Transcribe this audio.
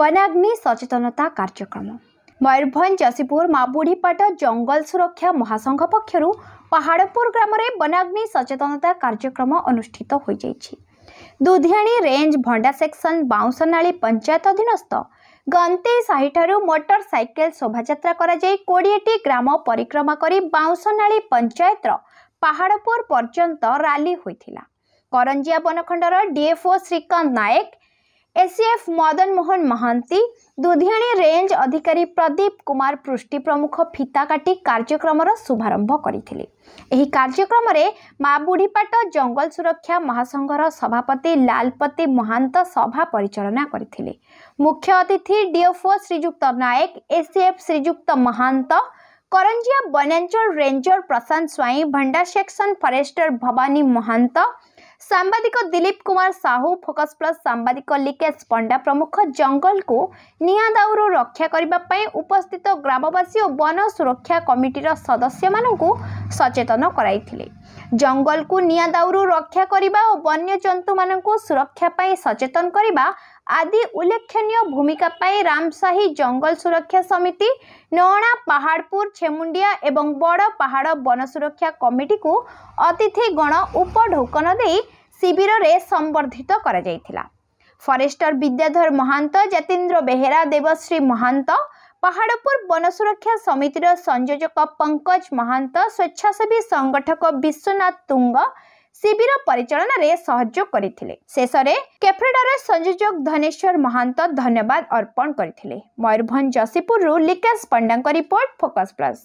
वनाग्नि सचेतनता कार्यक्रम मयूरभंज जसीपुर माबुढ़ीपाट जंगल सुरक्षा महासंघ पक्षर पहाड़पुर ग्राम में वनाग्नि सचेतनता कार्यक्रम अनुष्ठित हो दुधियाणी रेंज भंडा सेक्शन बाउंसनाली पंचायत अधीनस्थ गंते साहिठारु मोटर साइकेल शोभायात्रा करा 20टी ग्राम परिक्रमा करी बाउंसनाली पंचायत पहाड़पुर पर्यंत रैली होइथिला। करंजिया बनखंडर डीएफओ श्रीकांत नायक, एसीएफ मदन मोहन महांती, दुधियाणी रेंज अधिकारी प्रदीप कुमार पृष्टि प्रमुख फिता काटी कार्यक्रम शुभारंभ करथिले। एही कार्यक्रम रे माबुढ़ीपाट जंगल सुरक्षा महासंघर सभापति लालपति महांत सभा परिचालना करथिले। मुख्य अतिथि डीएफओ श्रीजुक्त नायक, एसीएफ श्रीजुक्त महांत, करंजिया वनांचल ranger Prashant Swain, Bhanda section forester Bhawani Mahant, सांबादिक दिलीप कुमार साहू, फोकस प्लस सांबादिक लिकेश पंडा प्रमुख जंगल को निया दाउरू रक्षा करने उपस्थित ग्रामवासी और वन सुरक्षा कमिटीर सदस्य मानू सचेतन कराइथिले। जंगल को निया दाउरू रक्षा करने और वन्य जंतु मानू सुरक्षा पाई सचेतन करने आदि उल्लेखनीय भूमिका पाई रामसाही जंगल सुरक्षा समिति, नौणा पहाड़पुर छेमुंडिया एवं बड़ पहाड़ वन सुरक्षा कमिटी को अतिथि गण उपढौकन दे शिविर रे संबर्धित करा जायथिला। फॉरेस्टर विद्याधर महांत, जतेन्द्र बेहेरा, देवश्री महांत, पहाड़पुर वन सुरक्षा समितिर संयोजक पंकज महांत, स्वेच्छासेवी संगठक विश्वनाथ तुंग शिविर परिचालन रे सहयोग करथिले। शेषरे केफ्रेडार संयोजक धनेश्वर महांत धन्यवाद अर्पण करथिले। मयूरभंज जसीपुर लिकेश पंडा रिपोर्ट, फोकस प्लस।